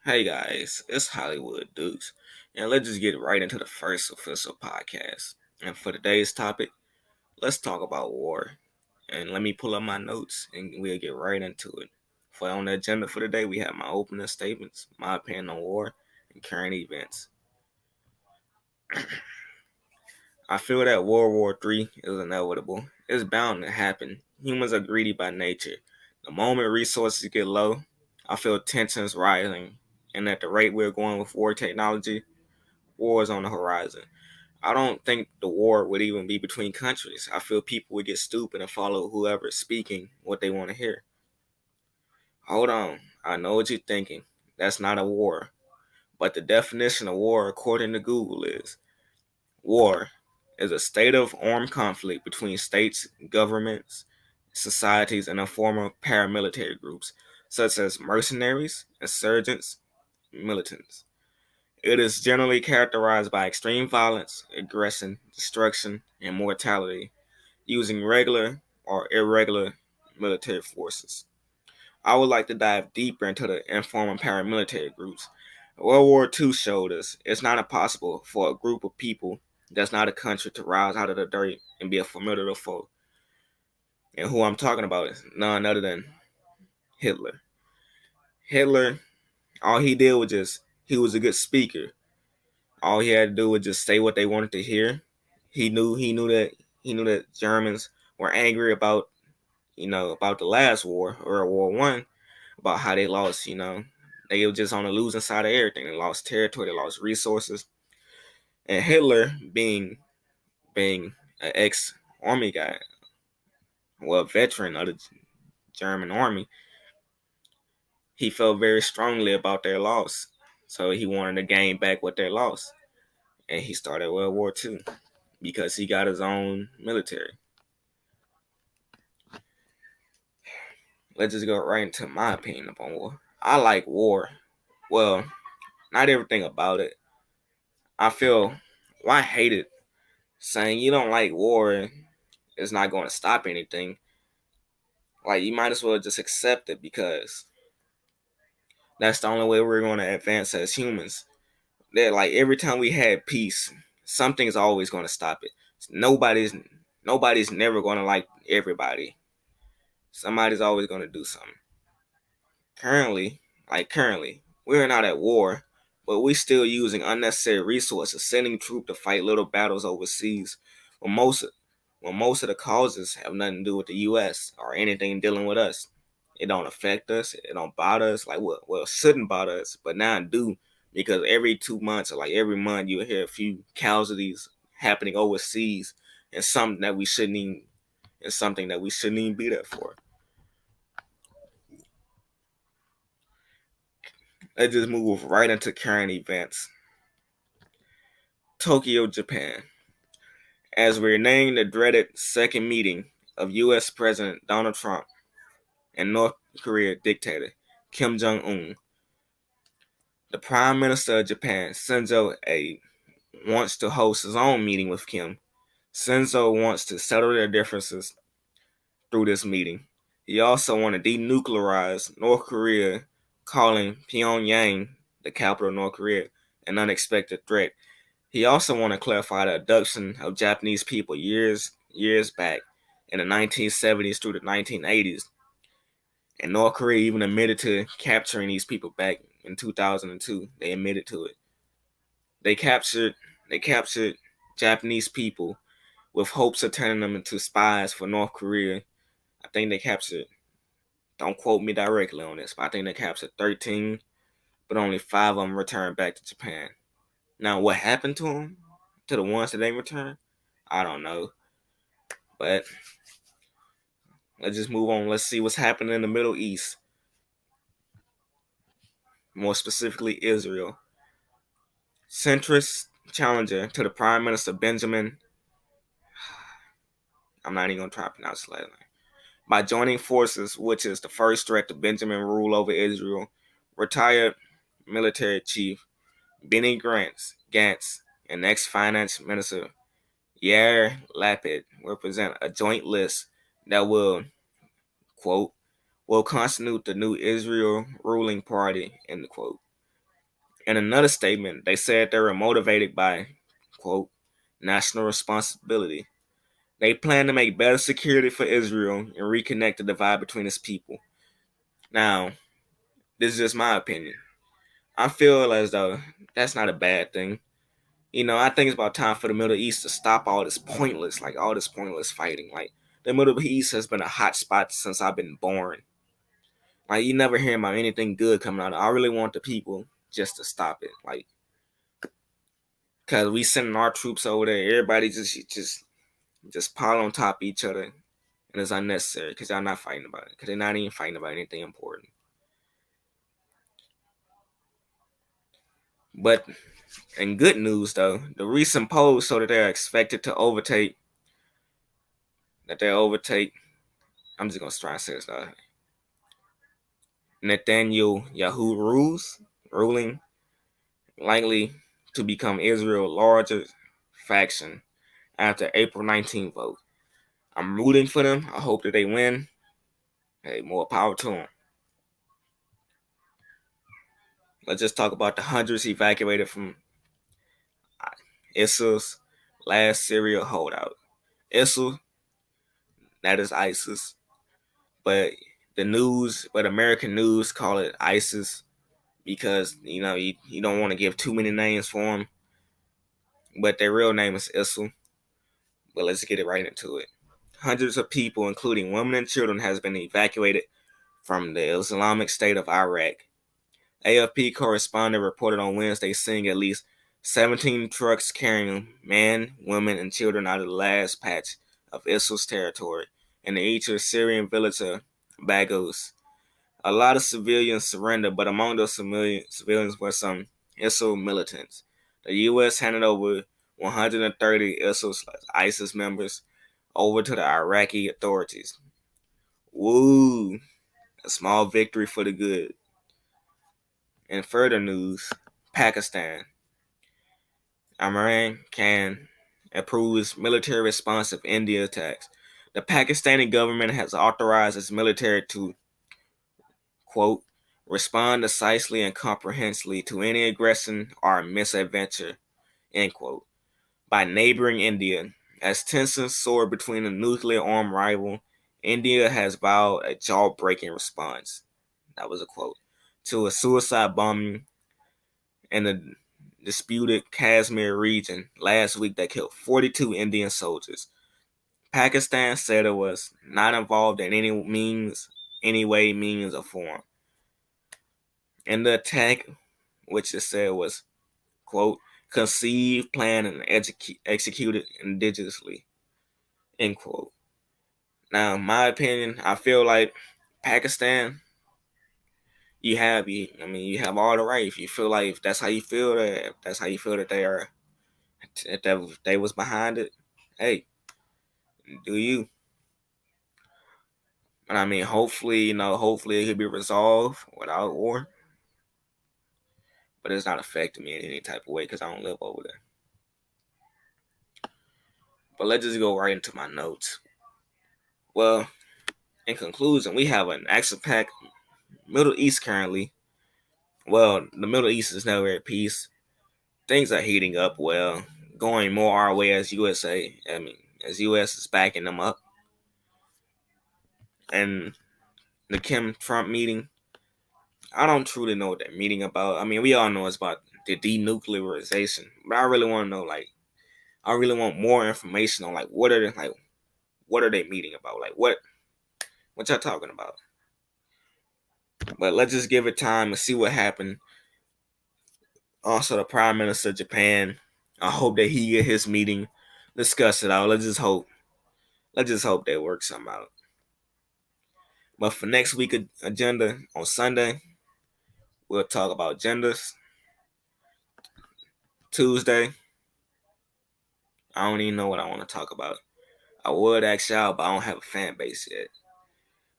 Hey guys, it's Hollywood Dukes, and let's just get right into the first official podcast. And for today's topic, let's talk about war. And let me pull up my notes and we'll get right into it. For on the agenda for today, we have my opening statements, my opinion on war, and current events. I feel that World War III is inevitable. It's bound to happen. Humans are greedy by nature. The moment resources get low, I feel tensions rising, and at the rate we're going with war technology, war is on the horizon. I don't think the war would even be between countries. I feel people would get stupid and follow whoever's speaking what they want to hear. Hold on, I know what you're thinking. That's not a war. But the definition of war, according to Google, is war is a state of armed conflict between states, governments, societies, and a form of paramilitary groups, such as mercenaries, insurgents, militants. It is generally characterized by extreme violence, aggression, destruction, and mortality, using regular or irregular military forces. I would like to dive deeper into the informal paramilitary groups. World War II showed us it's not impossible for a group of people that's not a country to rise out of the dirt and be a formidable foe. And who I'm talking about is none other than Hitler. Hitler, all he did was he was a good speaker. All he had to do was just say what they wanted to hear. He knew that Germans were angry about about the last war, or War 1, about how they lost. They were just on the losing side of everything. They lost territory, they lost resources, and Hitler, being an ex army guy, well, veteran of the German army, he felt very strongly about their loss. So he wanted to gain back what they lost, and he started World War II because he got his own military. Let's just go right into my opinion upon war. I like war. Well, not everything about it. I feel, well, I hate it. Saying you don't like war is not going to stop anything. Like, you might as well just accept it, because that's the only way we're going to advance as humans. That, like, every time we had peace, something's always going to stop it. Nobody's nobody's never going to like everybody. Somebody's always going to do something. Currently, we're not at war, but we're still using unnecessary resources, sending troops to fight little battles overseas, when most of the causes have nothing to do with the U.S. or anything dealing with us. It don't affect us. It don't bother us. Like, well, it shouldn't bother us, but now it do, because every 2 months or like every month you hear a few casualties happening overseas, and something that we shouldn't even be there for. Let's just move right into current events. Tokyo, Japan. As we're nearing the dreaded second meeting of U.S. President Donald Trump and North Korea dictator Kim Jong Un, the Prime Minister of Japan, Shinzo Abe, wants to host his own meeting with Kim. Shinzo wants to settle their differences through this meeting. He also wants to denuclearize North Korea, calling Pyongyang, the capital of North Korea, an unexpected threat. He also wanted to clarify the abduction of Japanese people years back in the 1970s through the 1980s, and North Korea even admitted to capturing these people back in 2002. They admitted to it. They captured Japanese people with hopes of turning them into spies for North Korea. I think they captured. Don't quote me directly on this, but I think they captured 13, but only 5 of them returned back to Japan. Now, what happened to them? To the ones that they returned? I don't know. But let's just move on. Let's see what's happening in the Middle East, more specifically Israel. Centrist challenger to the Prime Minister Benjamin, I'm not even going to try to pronounce his last name, by joining forces, which is the first threat to Benjamin rule over Israel. Retired military chief Benny Gantz and ex-finance minister Yair Lapid will present a joint list that will, quote, will constitute the new Israel ruling party, end quote. In another statement, they said they were motivated by, quote, national responsibility. They plan to make better security for Israel and reconnect the divide between its people. Now, this is just my opinion. I feel as though that's not a bad thing. I think it's about time for the Middle East to stop all this pointless fighting. Like, the Middle East has been a hot spot since I've been born. Like, you never hear about anything good coming out. I really want the people just to stop it. Like, cause we sending our troops over there, everybody just pile on top of each other, and it's unnecessary because y'all not fighting about it. Because they're not even fighting about anything important. But in good news, though, the recent polls show that they're expected to overtake. That they overtake. I'm just gonna try to say this. Netanyahu ruling, likely to become Israel's largest faction after April 19th vote. I'm rooting for them. I hope that they win. Hey, more power to them. Let's just talk about the hundreds evacuated from ISIL's last Syria holdout. ISIL, that is ISIS, but American news call it ISIS because you don't want to give too many names for them, but their real name is ISIL. But let's get it right into it. Hundreds of people, including women and children, has been evacuated from the Islamic State of Iraq. AFP correspondent reported on Wednesday seeing at least 17 trucks carrying men, women, and children out of the last patch of ISIL's territory in the eastern Syrian village of Baghouz. A lot of civilians surrendered, but among those civilians were some ISIL militants. The U.S. handed over 130 ISIS members over to the Iraqi authorities. Woo! A small victory for the good. In further news, Pakistan. Imran Khan approves military response of India attacks. The Pakistani government has authorized its military to, quote, respond decisively and comprehensively to any aggression or misadventure, end quote, by neighboring India. As tensions soar between a nuclear armed rival, India has vowed a jaw-breaking response. That was a quote. To a suicide bombing in the disputed Kashmir region last week that killed 42 Indian soldiers. Pakistan said it was not involved in any way, means, or form. And the attack, which it said was, quote, conceived, planned, and executed indigenously, end quote. Now, in my opinion, I feel like Pakistan, you have all the right. If you feel like if that's how you feel that if that's how you feel that they are, if they was behind it, hey, do you? And I mean, hopefully it could be resolved without war. But it's not affecting me in any type of way because I don't live over there. But let's just go right into my notes. Well, in conclusion, we have an action-packed Middle East currently. Well, the Middle East is never at peace. Things are heating up. Well, going more our way as USA. I mean, as US is backing them up. And the Kim Trump meeting, I don't truly know what they're meeting about. I mean, we all know it's about the denuclearization, but I really want to know, I really want more information on what are they meeting about? Like what y'all talking about? But let's just give it time and see what happened. Also, the Prime Minister of Japan, I hope that he get his meeting, discuss it out. Let's just hope. Let's just hope they work something out. But for next week agenda on Sunday, we'll talk about genders. Tuesday, I don't even know what I want to talk about. I would ask y'all, but I don't have a fan base yet.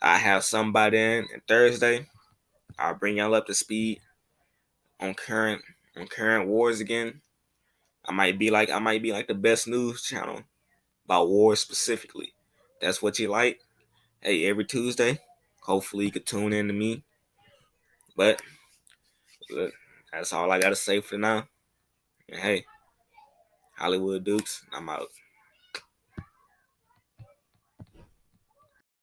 I have somebody in, and Thursday, I'll bring y'all up to speed on current wars again. I might be like the best news channel about wars specifically. That's what you like. Hey, every Tuesday, hopefully you could tune in to me. But That's all I gotta say for now. And hey, Hollywood Dukes, I'm out.